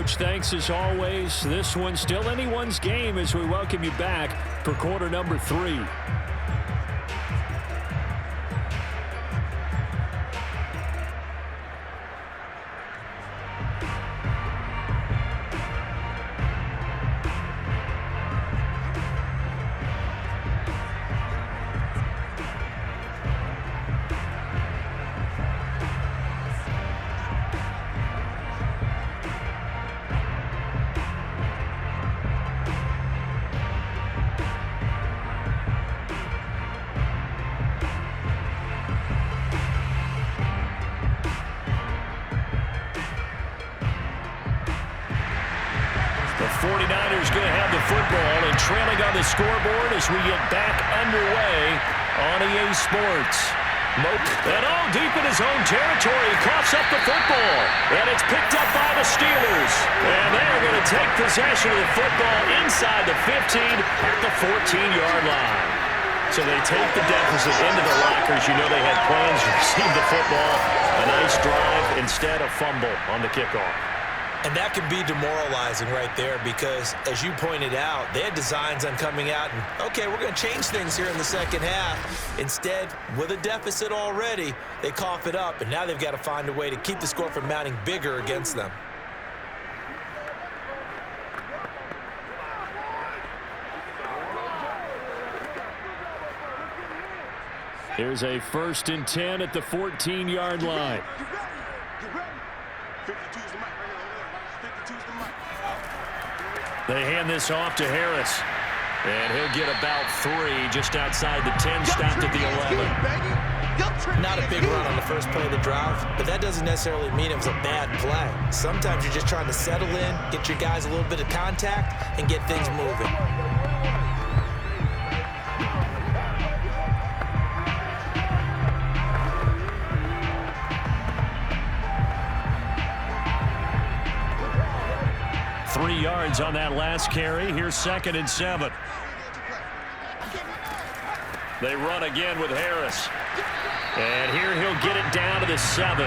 Coach. Thanks as always. This one's still anyone's game as we welcome you back for quarter number 3. The 49ers going to have the football and trailing on the scoreboard as we get back underway on EA Sports. And all deep in his own territory, he coughs up the football. And it's picked up by the Steelers. And they're going to take possession of the football inside the 15 at the 14-yard line. So they take the deficit into the lockers. You know they had plans to receive the football. A nice drive, instead a fumble on the kickoff. And that can be demoralizing right there because, as you pointed out, they had designs on coming out and, okay, we're going to change things here in the second half. Instead, with a deficit already, they cough it up, and now they've got to find a way to keep the score from mounting bigger against them. Here's a 1st and 10 at the 14-yard line. They hand this off to Harris. And he'll get about 3 just outside the 10, stopped at the 11. Not a big run on the first play of the drive, but that doesn't necessarily mean it was a bad play. Sometimes you're just trying to settle in, get your guys a little bit of contact, and get things moving. Three yards on that last carry. Here's 2nd and 7. They run again with Harris. And here he'll get it down to the 7.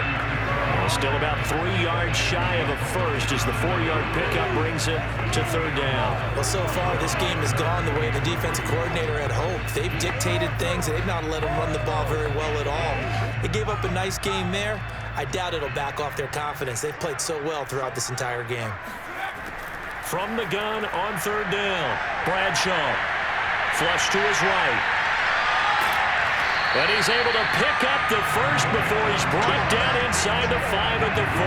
Still about 3 yards shy of a first as the 4-yard pickup brings it to 3rd down. Well, so far this game has gone the way the defensive coordinator had hoped. They've dictated things, and they've not let them run the ball very well at all. They gave up a nice game there. I doubt it'll back off their confidence. They've played so well throughout this entire game. From the gun on 3rd down, Bradshaw. Flush to his right. And he's able to pick up the first before he's brought down inside the 5 at the 4.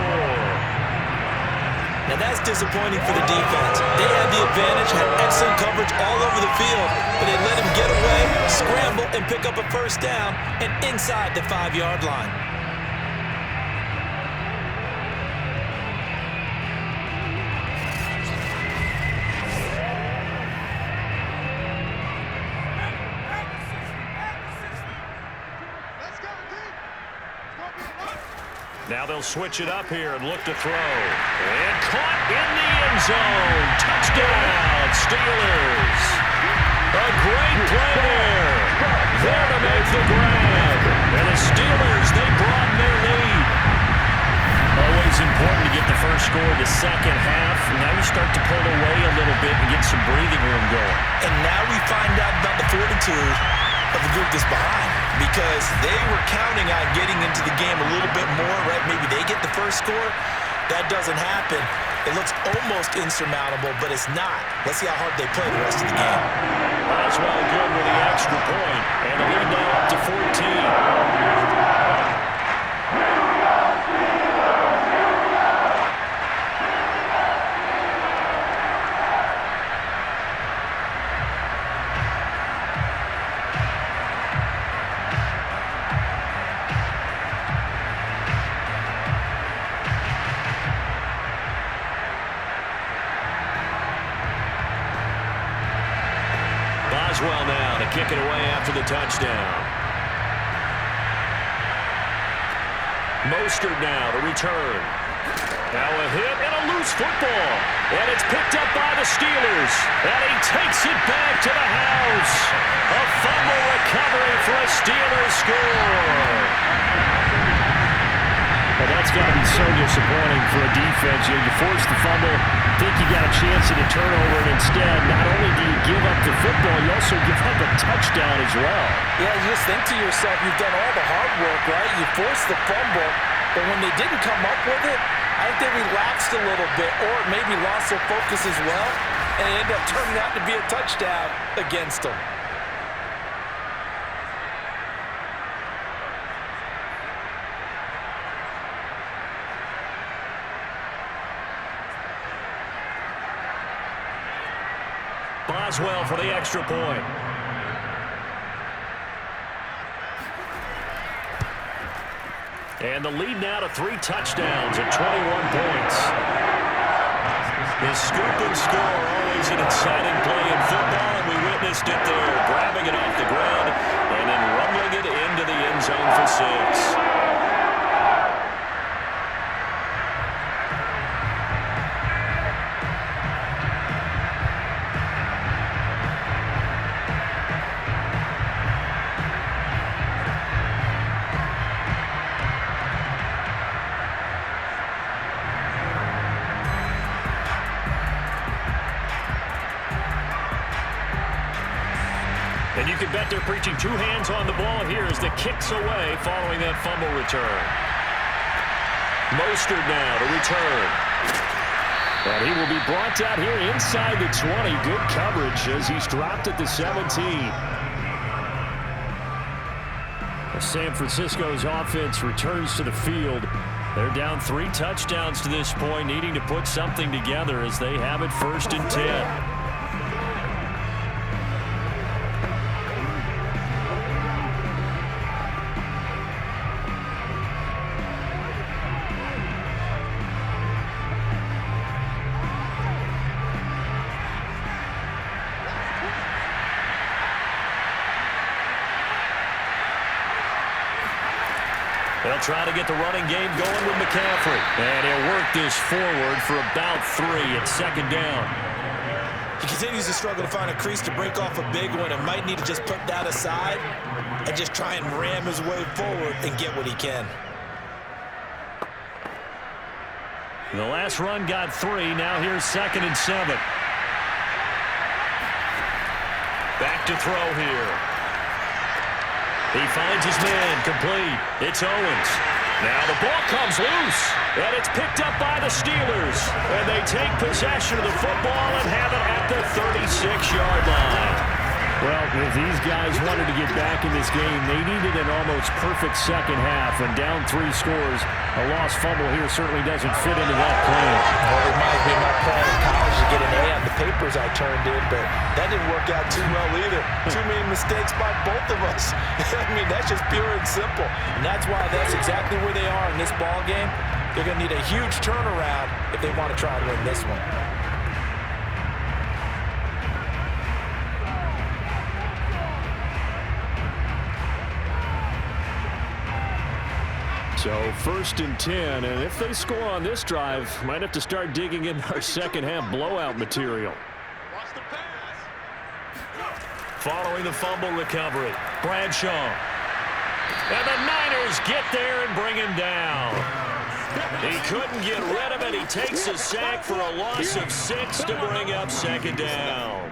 Now that's disappointing for the defense. They had the advantage, had excellent coverage all over the field, but they let him get away, scramble, and pick up a 1st down and inside the 5-yard line. Now they'll switch it up here and look to throw. And caught in the end zone. Touchdown, Steelers. A great play there. There to make the grab. And the Steelers, they broaden their lead. Always important to get the first score in the second half. Now you start to pull away a little bit and get some breathing room going. And now we find out about the fortitude of the group that's behind, because they were counting on getting into the game a little bit more, right? Maybe they get the first score. That doesn't happen. It looks almost insurmountable, but it's not. Let's see how hard they play the rest of the game. Boswell good with the extra point, and the lead now up to 14. Boswell now to kick it away after the touchdown. Mostert now to return. Now a hit and a loose football. And it's picked up by the Steelers. And he takes it back to the house. A fumble recovery for a Steelers score. Well, that's got to be so disappointing for a defense. You force the fumble, think you got a chance at a turnover, and instead, not only do you give up the football, you also give up a touchdown as well. Yeah, you just think to yourself, you've done all the hard work, right? You forced the fumble, but when they didn't come up with it, I think they relaxed a little bit, or maybe lost their focus as well, and it ended up turning out to be a touchdown against them. Boswell for the extra point. And the lead now to 3 touchdowns at 21 points. The scoop and score, always an exciting play in football, and we witnessed it there, grabbing it off the ground and then rumbling it into the end zone for 6. And you can bet they're preaching 2 hands on the ball here as the kick's away following that fumble return. Mostert now to return. And he will be brought out here inside the 20. Good coverage as he's dropped at the 17. As San Francisco's offense returns to the field, they're down 3 touchdowns to this point, needing to put something together as they have it 1st and 10. They'll try to get the running game going with McCaffrey. And he'll work this forward for about 3 at 2nd down. He continues to struggle to find a crease to break off a big one and might need to just put that aside and just try and ram his way forward and get what he can. The last run got 3. Now here's 2nd and 7. Back to throw here. He finds his man, complete. It's Owens. Now the ball comes loose, and it's picked up by the Steelers. And they take possession of the football and have it at the 36-yard line. Well, if these guys wanted to get back in this game, they needed an almost perfect second half. And down 3 scores, a lost fumble here certainly doesn't fit into that plan. Well, it reminds me of my plan in college to get an A on the papers I turned in, but that didn't work out too well either. Too many mistakes by both of us. I mean, that's just pure and simple. And that's why that's exactly where they are in this ball game. They're going to need a huge turnaround if they want to try to win this one. So 1st and 10, and if they score on this drive, might have to start digging in our second half blowout material. Following the fumble recovery, Bradshaw. And the Niners get there and bring him down. He couldn't get rid of it. He takes a sack for a loss of 6 to bring up 2nd down.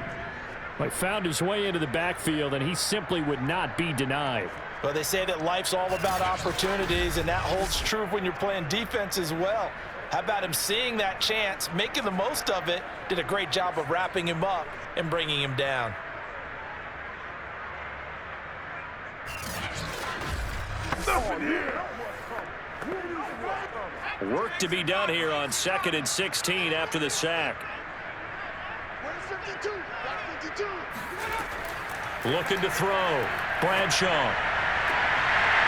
He found his way into the backfield, and he simply would not be denied. Well, they say that life's all about opportunities, and that holds true when you're playing defense as well. How about him seeing that chance, making the most of it, did a great job of wrapping him up and bringing him down. Work to be done here on 2nd and 16 after the sack. Looking to throw. Bradshaw.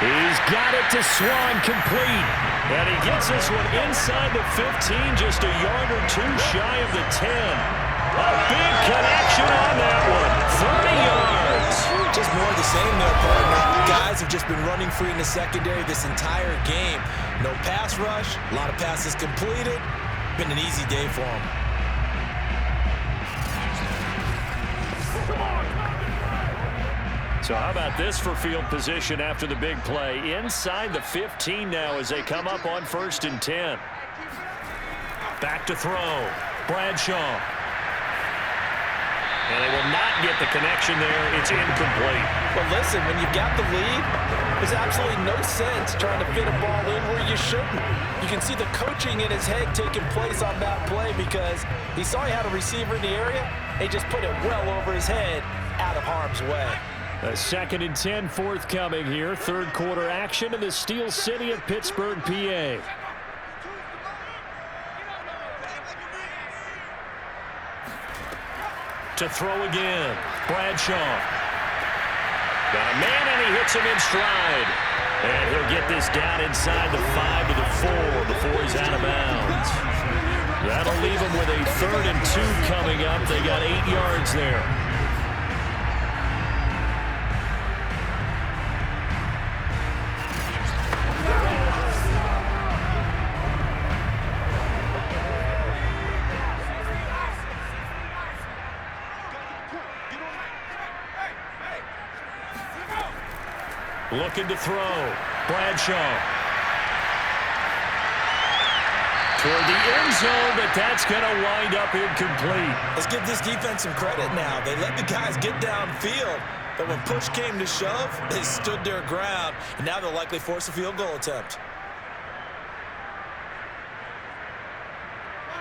He's got it to Swan, complete. And he gets this one inside the 15, just a yard or 2 shy of the 10. A big connection on that one. 30 yards. Just more of the same there, partner. Guys have just been running free in the secondary this entire game. No pass rush, a lot of passes completed. Been an easy day for them. So how about this for field position after the big play? Inside the 15 now as they come up on 1st and 10. Back to throw. Bradshaw. And they will not get the connection there. It's incomplete. Well, listen, when you've got the lead, there's absolutely no sense trying to fit a ball in where you shouldn't. You can see the coaching in his head taking place on that play because he saw he had a receiver in the area. He just put it well over his head out of harm's way. A 2nd and 10 forthcoming here. 3rd quarter action in the Steel City of Pittsburgh, PA. To throw again. Bradshaw. Got a man, and he hits him in stride. And he'll get this down inside the 5 to the 4 before he's out of bounds. That'll leave him with a 3rd and 2 coming up. They got 8 yards there. Looking to throw. Bradshaw. Toward the end zone, but that's going to wind up incomplete. Let's give this defense some credit now. They let the guys get downfield, but when push came to shove, they stood their ground, and now they'll likely force a field goal attempt.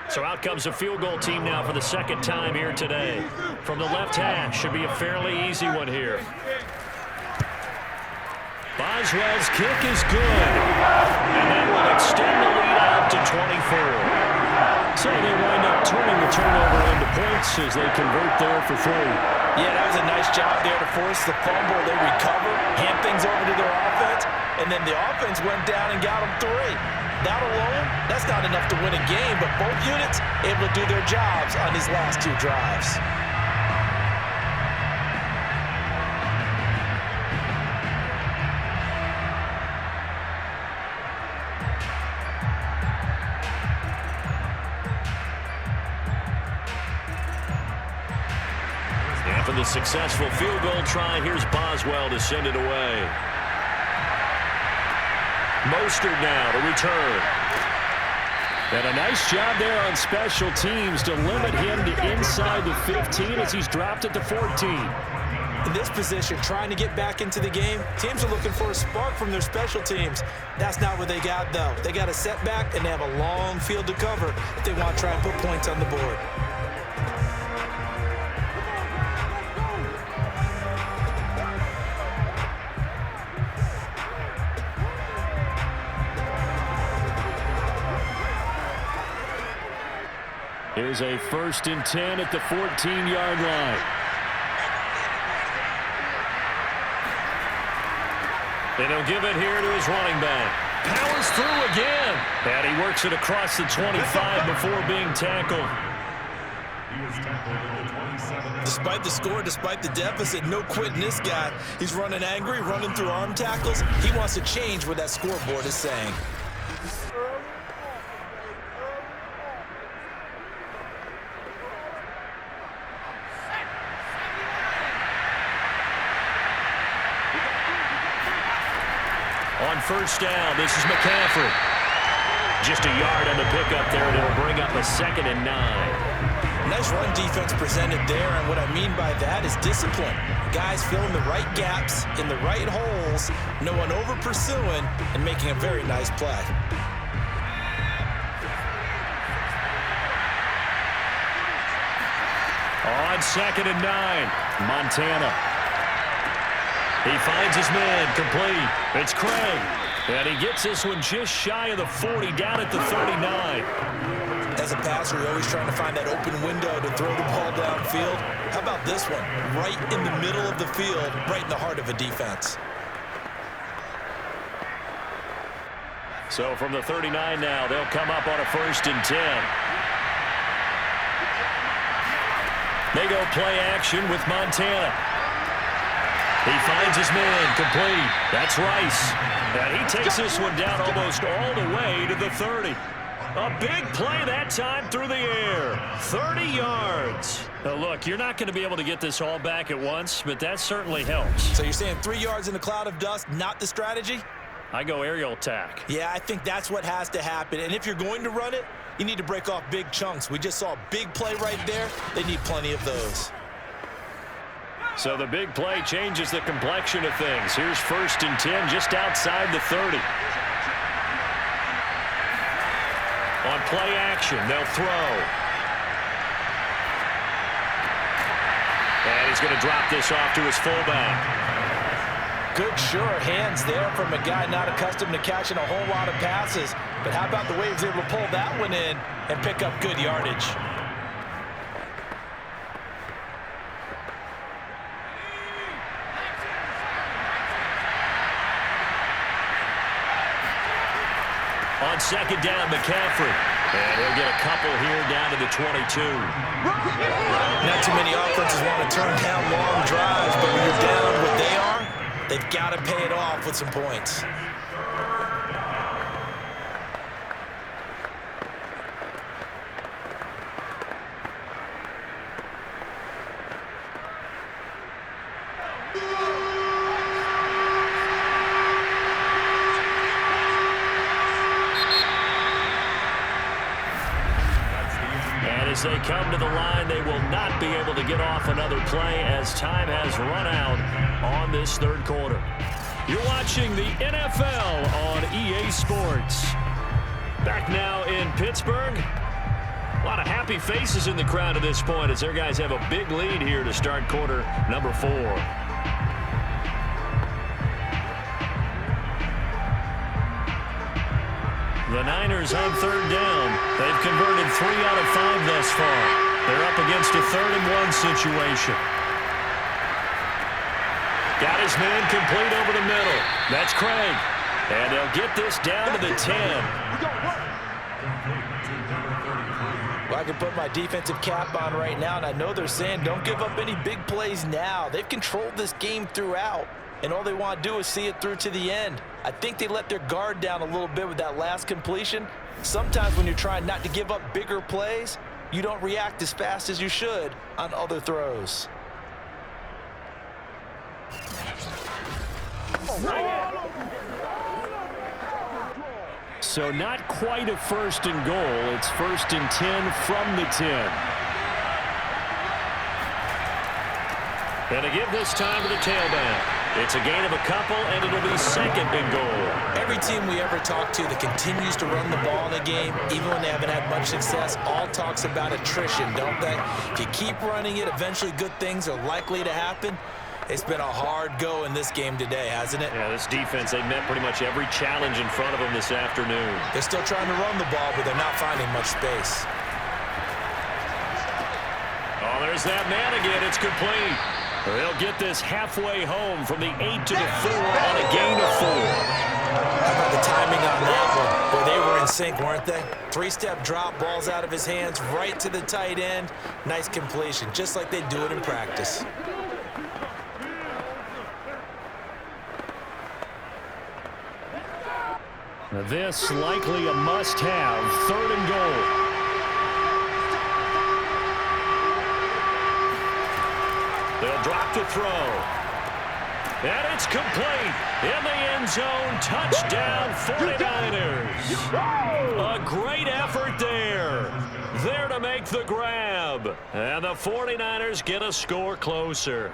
So out comes a field goal team now for the 2nd time here today. From the left hash, should be a fairly easy one here. Boswell's kick is good, and that will extend the lead out to 24. So they wind up turning the turnover into points as they convert there for 3. Yeah, that was a nice job there to force the fumble. They recover, hand things over to their offense, and then the offense went down and got them 3. That alone, that's not enough to win a game, but both units able to do their jobs on these last 2 drives. For the successful field goal try, here's Boswell to send it away. Mostert now to return. And a nice job there on special teams to limit him to inside the 15 as he's dropped at the 14. In this position, trying to get back into the game, teams are looking for a spark from their special teams. That's not what they got, though. They got a setback, and they have a long field to cover if they want to try and put points on the board. Here's a 1st and 10 at the 14-yard line. And he'll give it here to his running back. Powers through again. And he works it across the 25 before being tackled. Despite the score, despite the deficit, no quitting this guy. He's running angry, running through arm tackles. He wants to change what that scoreboard is saying. On 1st down, this is McCaffrey. Just a yard on the pickup there, and it'll bring up a 2nd and 9. Nice run defense presented there, and what I mean by that is discipline. Guys filling the right gaps in the right holes, no one over-pursuing, and making a very nice play. On 2nd and 9, Montana. He finds his man, complete. It's Craig. And he gets this one just shy of the 40, down at the 39. As a passer, you're always trying to find that open window to throw the ball downfield. How about this one? Right in the middle of the field, right in the heart of a defense. So from the 39 now, they'll come up on a 1st and 10. They go play action with Montana. He finds his man, complete. That's Rice. And he takes this one down almost all the way to the 30. A big play that time through the air. 30 yards. Now, look, you're not going to be able to get this all back at once, but that certainly helps. So you're saying 3 yards in a cloud of dust, not the strategy? I go aerial attack. Yeah, I think that's what has to happen. And if you're going to run it, you need to break off big chunks. We just saw a big play right there. They need plenty of those. So the big play changes the complexion of things. Here's 1st and 10 just outside the 30. On play action, they'll throw. And he's going to drop this off to his fullback. Good, sure hands there from a guy not accustomed to catching a whole lot of passes. But how about the way he was able to pull that one in and pick up good yardage? On 2nd down, McCaffrey. And he'll get a couple here down to the 22. Not too many offenses want to turn down long drives, but when you're down what they are, they've got to pay it off with some points. As they come to the line, they will not be able to get off another play as time has run out on this 3rd quarter. You're watching the NFL on EA Sports. Back now in Pittsburgh. A lot of happy faces in the crowd at this point as their guys have a big lead here to start quarter number 4. The Niners on 3rd down. They've converted 3 out of 5 thus far. They're up against a 3rd and 1 situation. Got his man complete over the middle. That's Craig. And they'll get this down to the 10. Well, I can put my defensive cap on right now, and I know they're saying don't give up any big plays now. They've controlled this game throughout, and all they want to do is see it through to the end. I think they let their guard down a little bit with that last completion. Sometimes when you're trying not to give up bigger plays, you don't react as fast as you should on other throws. So not quite a 1st and goal. It's 1st and 10 from the 10. And to give this time to the tailback. It's a gain of a couple, and it'll be 2nd and goal. Every team we ever talk to that continues to run the ball in a game, even when they haven't had much success, all talks about attrition, don't they? If you keep running it, eventually good things are likely to happen. It's been a hard go in this game today, hasn't it? Yeah, this defense, they met pretty much every challenge in front of them this afternoon. They're still trying to run the ball, but they're not finding much space. Oh, there's that man again. It's complete. They'll get this halfway home from the 8 to the 4 on a gain of 4. How about the timing on that one? Boy, they were in sync, weren't they? 3-step drop, balls out of his hands, right to the tight end. Nice completion, just like they do it in practice. Now this likely a must-have, 3rd and goal. They'll drop to throw. And it's complete. In the end zone, touchdown 49ers. A great effort there. There to make the grab. And the 49ers get a score closer.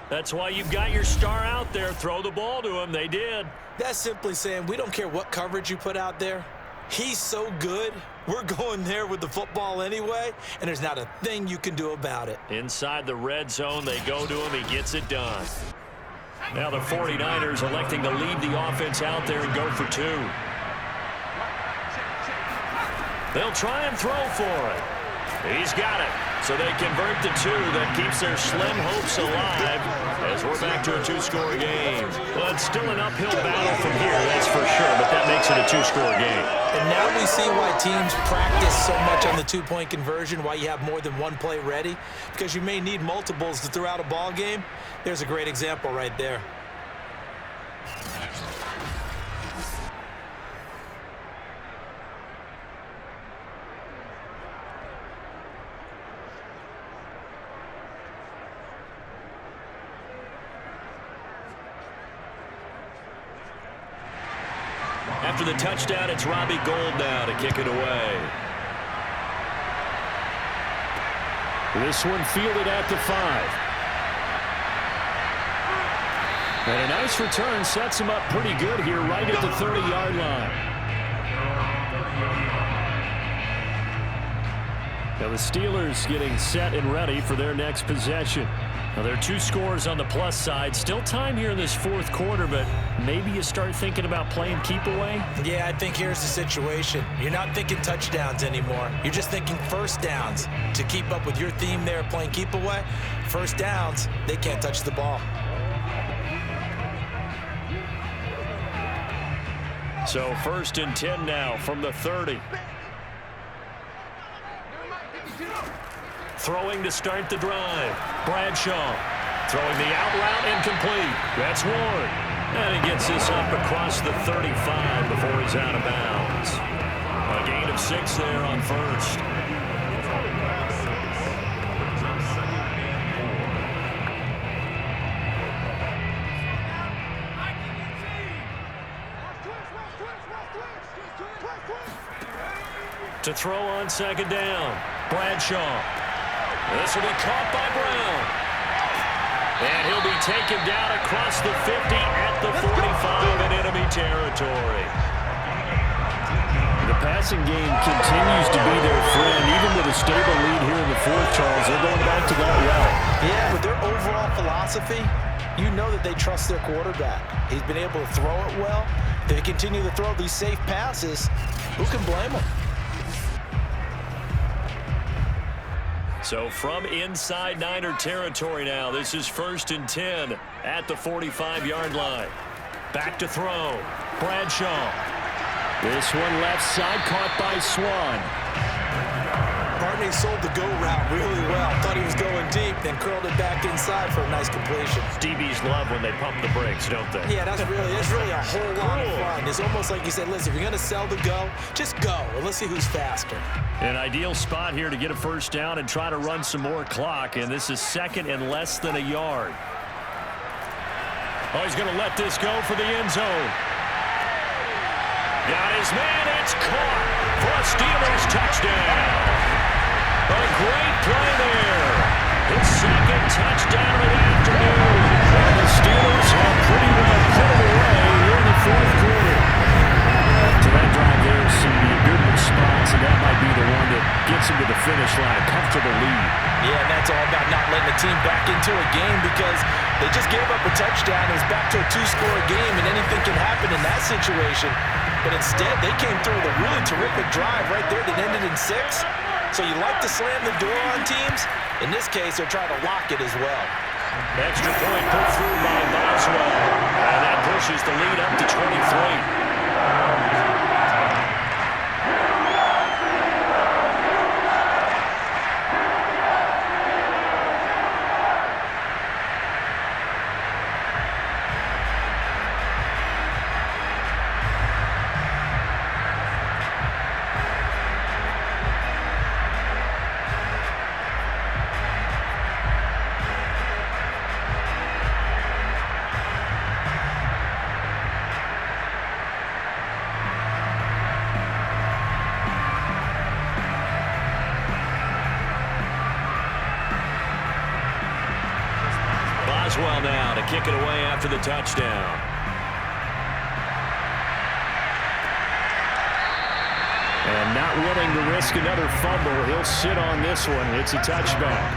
That's why you've got your star out there. Throw the ball to him. They did. That's simply saying we don't care what coverage you put out there. He's so good, we're going there with the football anyway, and there's not a thing you can do about it. Inside the red zone, they go to him. He gets it done. Now the 49ers electing to leave the offense out there and go for 2. They'll try and throw for it. He's got it. So they convert the 2. That keeps their slim hopes alive as we're back to a 2-score game. Well, it's still an uphill battle from here, that's for sure, but that makes it a 2-score game. And now we see why teams practice so much on the 2-point conversion, why you have more than one play ready, because you may need multiples to throw out a ball game. There's a great example right there. After the touchdown, it's Robbie Gould now to kick it away. This one fielded at the 5. And a nice return sets him up pretty good here right at the 30-yard line. Now the Steelers getting set and ready for their next possession. Now there are 2 scores on the plus side. Still time here in this fourth quarter, but maybe you start thinking about playing keep away? Yeah, I think here's the situation. You're not thinking touchdowns anymore. You're just thinking first downs. To keep up with your theme there, playing keep away, first downs, they can't touch the ball. So 1st and 10 now from the 30. Throwing to start the drive. Bradshaw throwing the out route incomplete. That's Ward. And he gets this up across the 35 before he's out of bounds. A gain of 6 there on 1st. To throw on 2nd down. Bradshaw. This will be caught by Brown. And he'll be taken down across the 50 at the 45 in enemy territory. The passing game continues to be their friend. Even with a stable lead here in the 4th, Charles, they're going back to that well. Yeah, with their overall philosophy, you know that they trust their quarterback. He's been able to throw it well. They continue to throw these safe passes. Who can blame them? So from inside Niner territory now, this is 1st and 10 at the 45-yard line. Back to throw. Bradshaw. This one left side caught by Swan. Barney sold the go route really well. Thought he was going deep, then curled it back inside for a nice completion. DBs love when they pump the brakes, don't they? Yeah, that's really a whole lot of fun. It's almost like you said, listen, if you're going to sell the go, just go, and let's see who's faster. An ideal spot here to get a first down and try to run some more clock, and this is 2nd and less than a yard. Oh, he's going to let this go for the end zone. Got his man, it's caught for a Steelers touchdown. A great play there. His 2nd touchdown of the afternoon. And the Steelers have pretty well put it away here in the 4th quarter. So that drive there seemed to be a good response, and that might be the one that gets him to the finish line. A comfortable lead. Yeah, and that's all about not letting the team back into a game because they just gave up a touchdown. It was back to a 2-score game, and anything can happen in that situation. But instead, they came through with a really terrific drive right there that ended in 6. So you like to slam the door on teams. In this case, they're trying to lock it as well. Extra point put through by Boswell. And that pushes the lead up to 23. Boswell now to kick it away after the touchdown. And not willing to risk another fumble, he'll sit on this one. It's a touchback.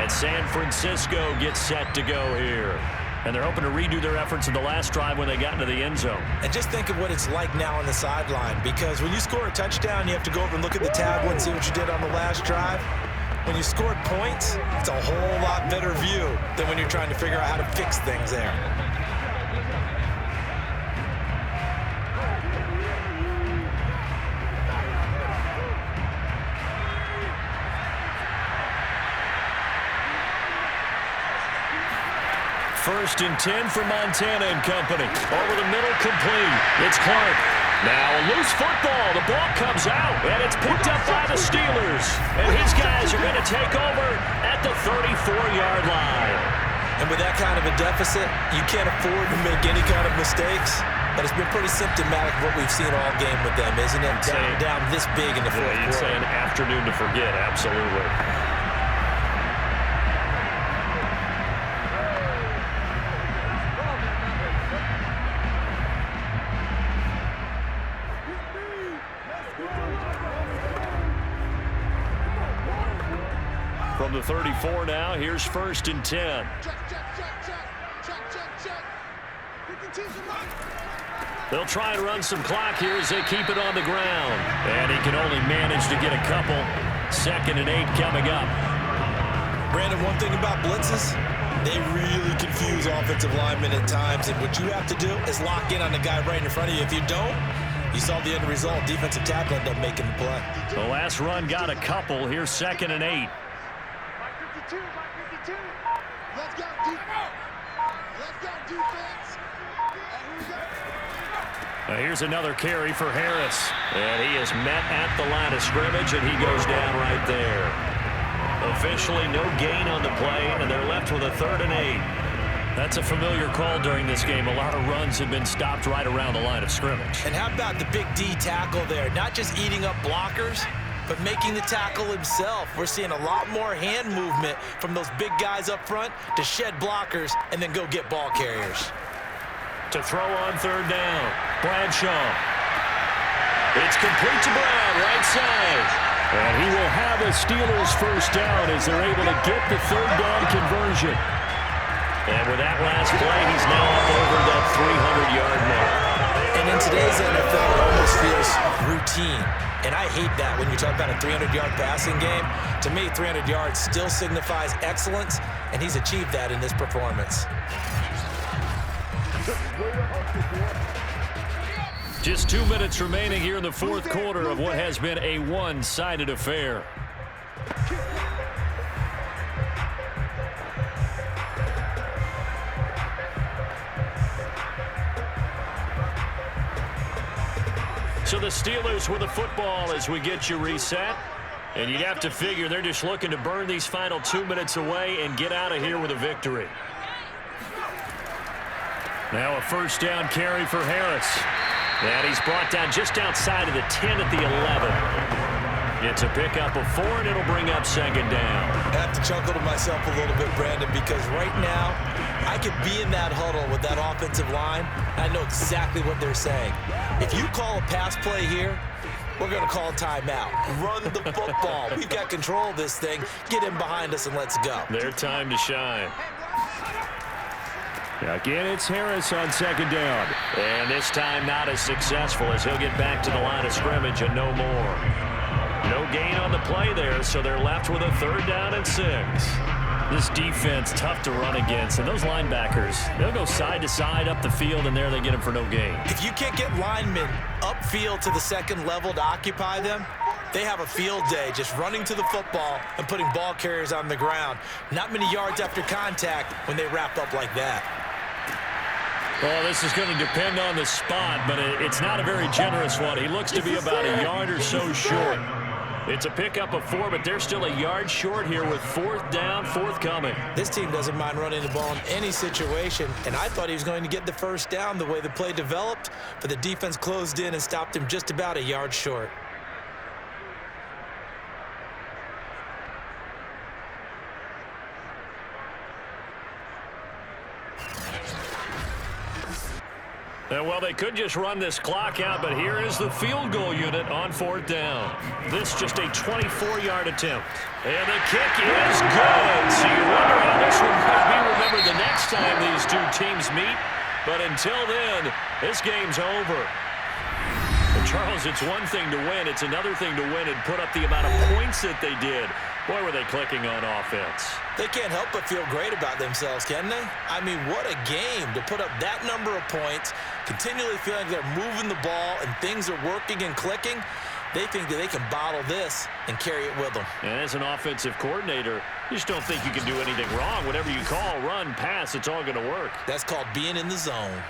And San Francisco gets set to go here. And they're hoping to redo their efforts in the last drive when they got into the end zone. And just think of what it's like now on the sideline, because when you score a touchdown, you have to go over and look at the tablet and see what you did on the last drive. When you scored points, it's a whole lot better view than when you're trying to figure out how to fix things there. First and 10 for Montana and company. Over the middle, complete. It's Clark. Now a loose football. The ball comes out, and it's picked up by the Steelers. And his guys are going to take over at the 34-yard line. And with that kind of a deficit, you can't afford to make any kind of mistakes. but it's been pretty symptomatic of what we've seen all game with them, isn't it? Down this big in the fourth quarter. You'd say an afternoon to forget, absolutely. From the 34 now, here's 1st and 10. They'll try and run some clock here as they keep it on the ground. And he can only manage to get a couple. 2nd and 8 coming up. Brandon, one thing about blitzes, they really confuse offensive linemen at times. And what you have to do is lock in on the guy right in front of you. If you don't, you saw the end result. Defensive tackle ended up making the play. The last run got a couple. Here's 2nd and 8. Let's go defense. Let's go defense. Now here's another carry for Harris. And he is met at the line of scrimmage, and he goes down right there. Officially no gain on the play, and they're left with a 3rd and 8. That's a familiar call during this game. A lot of runs have been stopped right around the line of scrimmage. And how about the big D tackle there? Not just eating up blockers, but making the tackle himself. We're seeing a lot more hand movement from those big guys up front to shed blockers and then go get ball carriers. To throw on 3rd down, Bradshaw. It's complete to Brown, right side. And he will have a Steelers 1st down as they're able to get the 3rd down conversion. And with that last play, he's now up over that 300-yard mark. And in today's NFL, it almost feels routine. And I hate that when you talk about a 300-yard passing game. To me, 300 yards still signifies excellence, and he's achieved that in this performance. Just 2 minutes remaining here in the 4th quarter of what has been a one-sided affair. So the Steelers with the football as we get you reset. And you'd have to figure they're just looking to burn these final 2 minutes away and get out of here with a victory. Now a 1st down carry for Harris. And he's brought down just outside of the 10 at the 11. It's a pickup of 4, and it'll bring up 2nd down. I have to chuckle to myself a little bit, Brandon, because right now I could be in that huddle with that offensive line. I know exactly what they're saying. If you call a pass play here, we're going to call a timeout. Run the football. We've got control of this thing. Get in behind us and let's go. Their time to shine. Again, it's Harris on 2nd down. And this time not as successful as he'll get back to the line of scrimmage and no more. No gain on the play there, so they're left with a 3rd down and 6. This defense, tough to run against. And those linebackers, they'll go side to side up the field, and there they get them for no gain. If you can't get linemen upfield to the 2nd level to occupy them, they have a field day just running to the football and putting ball carriers on the ground. Not many yards after contact when they wrap up like that. Well, this is going to depend on the spot, but it's not a very generous one. He looks to be about a yard or so short. It's a pickup of 4, but they're still a yard short here with 4th down, forthcoming. This team doesn't mind running the ball in any situation, and I thought he was going to get the 1st down the way the play developed, but the defense closed in and stopped him just about a yard short. Well, they could just run this clock out, but here is the field goal unit on 4th down. This just a 24-yard attempt. And the kick is good. So you wonder how this one might be remembered the next time these two teams meet. But until then, this game's over. But Charles, it's one thing to win. It's another thing to win and put up the amount of points that they did. Boy, were they clicking on offense. They can't help but feel great about themselves, can they? I mean, what a game to put up that number of points, continually feeling like they're moving the ball and things are working and clicking. They think that they can bottle this and carry it with them. And as an offensive coordinator, you just don't think you can do anything wrong. Whatever you call, run, pass, it's all going to work. That's called being in the zone.